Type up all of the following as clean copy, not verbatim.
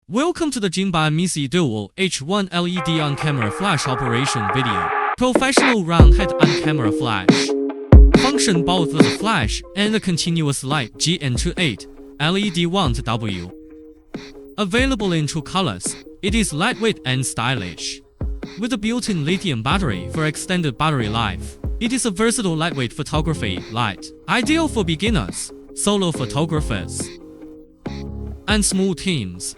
Welcome to the Jinbei Miqato Dual H1 LED on-camera flash operation video. Professional round-head on-camera flash. Function both as a flash and a continuous light GN28 LED 1W. Available in two colors, it is lightweight and stylish. With a built-in lithium battery for extended battery life, it is a versatile lightweight photography light, ideal for beginners, solo photographers, and small teams.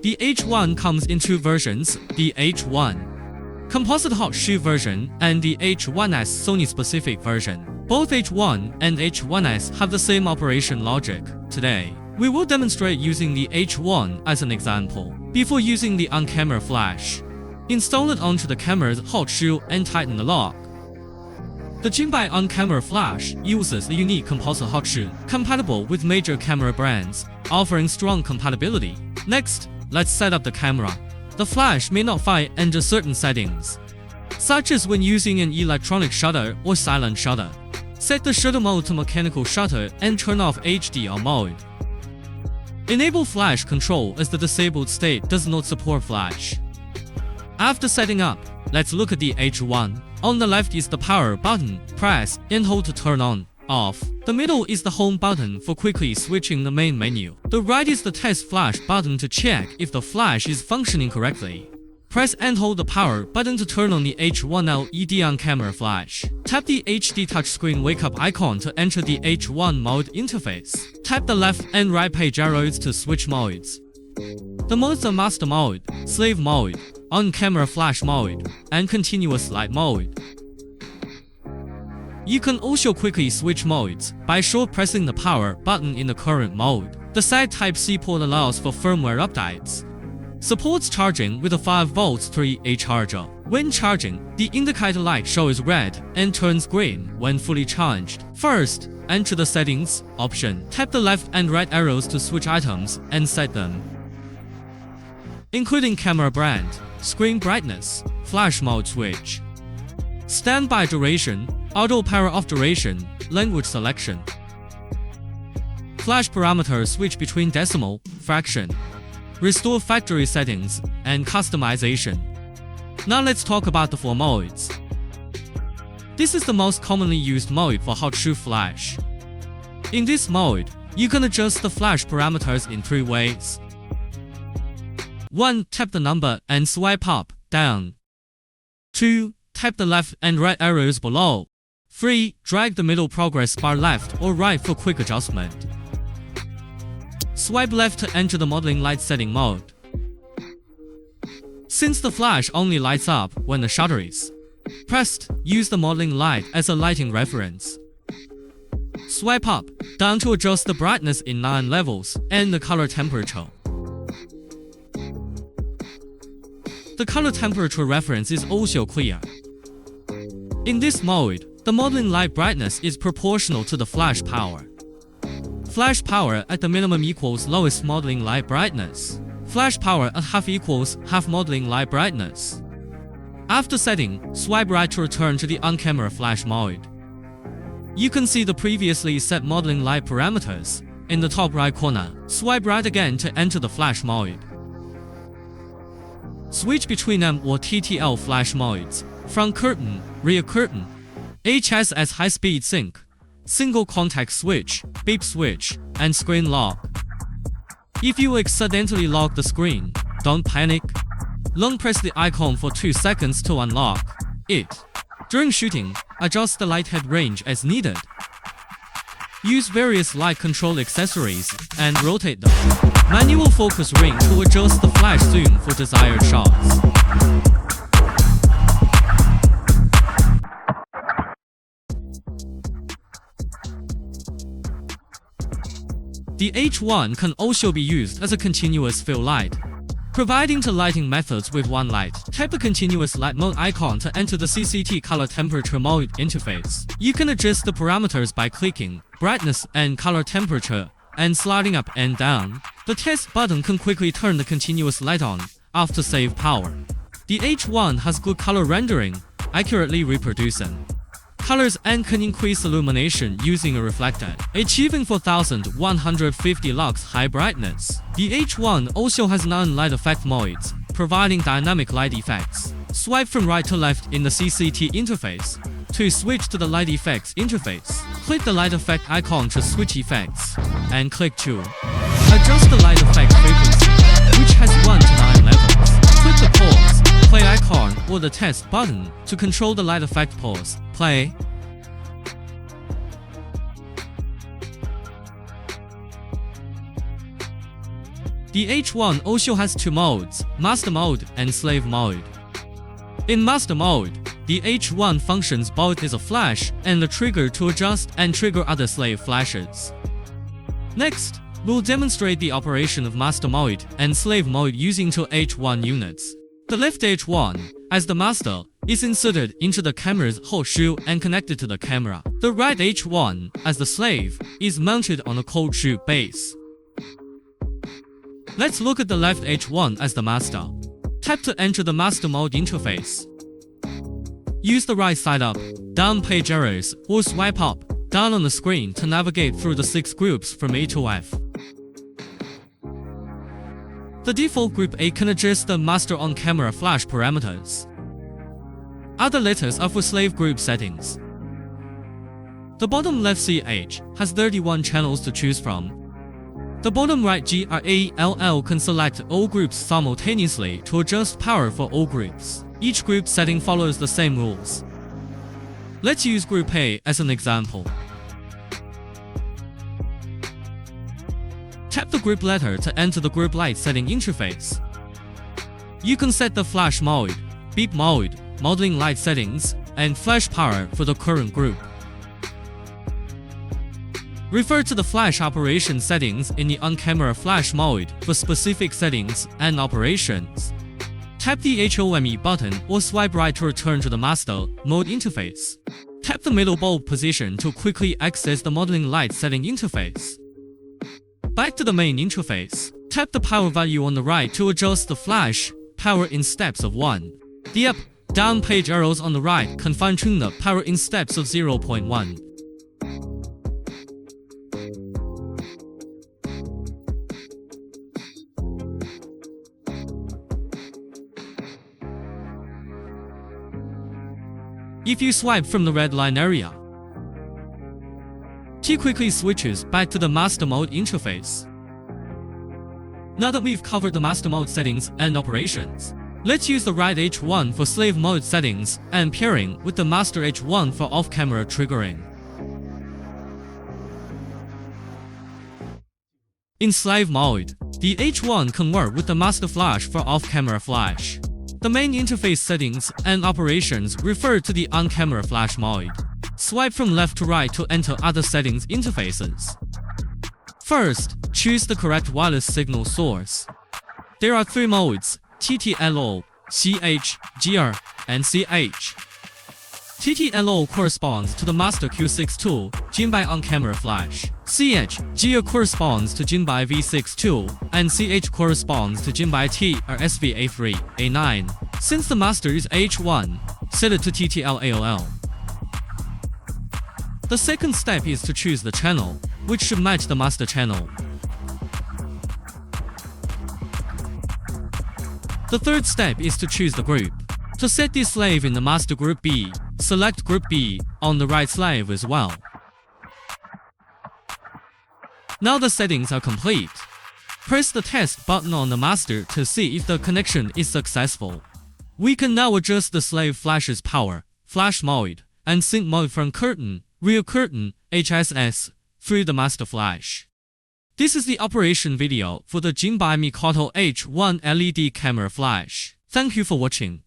The H1 comes in two versions, the H1 Composite Hot Shoe version and the H1S Sony-specific version. Both H1 and H1S have the same operation logic. Today, we will demonstrate using the H1 as an example, before using the on-camera flash. Install it onto the camera's hot shoe and tighten the lock. The Jinbei on-camera flash uses a unique composite hot shoe, compatible with major camera brands, offering strong compatibility. Next, let's set up the camera. The flash may not fire under certain settings, such as when using an electronic shutter or silent shutter. Set the shutter mode to mechanical shutter and turn off HDR mode. Enable flash control as the disabled state does not support flash. After setting up, let's look at the H1. On the left is the power button, press and hold to turn on, off. The middle is the home button for quickly switching the main menu. The right is the test flash button to check if the flash is functioning correctly. Press and hold the power button to turn on the H1 LED on-camera flash. Tap the HD touchscreen wake-up icon to enter the H1 mode interface. Tap the left and right page arrows to switch modes. The modes are master mode, slave mode, on-camera flash mode, and continuous light mode. You can also quickly switch modes by short pressing the power button in the current mode. The side Type-C port allows for firmware updates. Supports charging with a 5V 3A charger. When charging, the indicator light shows red and turns green when fully charged. First, enter the settings option. Tap the left and right arrows to switch items and set them, including camera brand, screen brightness, flash mode switch, standby duration, auto power off duration, language selection. Flash parameters switch between decimal, fraction, restore factory settings, and customization. Now let's talk about the 4 modes. This is the most commonly used mode for hot shoe flash. In this mode, you can adjust the flash parameters in 3 ways. 1. Tap the number and swipe up, down. 2. Tap the left and right arrows below. 3. Drag the middle progress bar left or right for quick adjustment. Swipe left to enter the modeling light setting mode. Since the flash only lights up when the shutter is pressed, use the modeling light as a lighting reference. Swipe up, down to adjust the brightness in 9 levels and the color temperature. The color temperature reference is also clear. In this mode, the modeling light brightness is proportional to the flash power. Flash power at the minimum equals lowest modeling light brightness. Flash power at half equals half modeling light brightness. After setting, swipe right to return to the on-camera flash mode. You can see the previously set modeling light parameters in the top right corner. Swipe right again to enter the flash mode. Switch between M or TTL flash modes, front curtain, rear curtain, HSS high-speed sync, single contact switch, beep switch, and screen lock. If you accidentally lock the screen, don't panic. Long press the icon for 2 seconds to unlock it. During shooting, adjust the light head range as needed. Use various light control accessories and rotate them. Manual focus ring to adjust the flash zoom for desired shots. The H1 can also be used as a continuous fill light, providing two lighting methods with one light. Tap the continuous light mode icon to enter the CCT color temperature mode interface. You can adjust the parameters by clicking brightness and color temperature and sliding up and down. The test button can quickly turn the continuous light on after save power. The H1 has good color rendering, accurately reproducing colors and can increase illumination using a reflector, achieving 4150 lux high brightness. The H1 also has non-light effect modes, providing dynamic light effects. Swipe from right to left in the CCT interface. To switch to the light effects interface, click the light effect icon to switch effects, and click to adjust the light effect frequency, which has 1 to 9 levels. Click the pause, play icon or the test button to control the light effect pause, play. The H1 also has two modes, master mode and slave mode. In master mode, the H1 functions both as a flash and a trigger to adjust and trigger other slave flashes. Next, we'll demonstrate the operation of master mode and slave mode using two H1 units. The left H1, as the master, is inserted into the camera's horseshoe and connected to the camera. The right H1, as the slave, is mounted on a cold shoe base. Let's look at the left H1 as the master. Tap to enter the master mode interface. Use the right side up, down page arrows, or swipe up, down on the screen to navigate through the 6 groups from A to F. The default group A can adjust the master on-camera flash parameters. Other letters are for slave group settings. The bottom left CH has 31 channels to choose from. The bottom right GRALL can select all groups simultaneously to adjust power for all groups. Each group setting follows the same rules. Let's use group A as an example. Tap the group letter to enter the group light setting interface. You can set the flash mode, beep mode, modeling light settings, and flash power for the current group. Refer to the flash operation settings in the on-camera flash mode for specific settings and operations. Tap the HOME button or swipe right to return to the master mode interface. Tap the middle bulb position to quickly access the modeling light setting interface. Back to the main interface. Tap the power value on the right to adjust the flash power in steps of 1. The up, down page arrows on the right can fine-tune the power in steps of 0.1. If you swipe from the red line area, T quickly switches back to the master mode interface. Now that we've covered the master mode settings and operations, let's use the right H1 for slave mode settings and pairing with the master H1 for off-camera triggering. In slave mode, the H1 can work with the master flash for off-camera flash. The main interface settings and operations refer to the on-camera flash mode. Swipe from left to right to enter other settings interfaces. First, choose the correct wireless signal source. There are 3 modes, TTL, CH, GR, and CH. TTL corresponds to the master Q6 tool, Jinbei on-camera flash. CH, GR corresponds to Jinbei V6 tool, and CH corresponds to Jinbei T or SVA3, A9. Since the master is H1, set it to TTL AOL. The second step is to choose the channel, which should match the master channel. The third step is to choose the group. To set this slave in the master group B, select group B on the right slave as well. Now the settings are complete. Press the test button on the master to see if the connection is successful. We can now adjust the slave flash's power, flash mode, and sync mode from curtain, rear curtain, HSS, through the master flash. This is the operation video for the Jinbei Miqato H1 LED camera flash. Thank you for watching.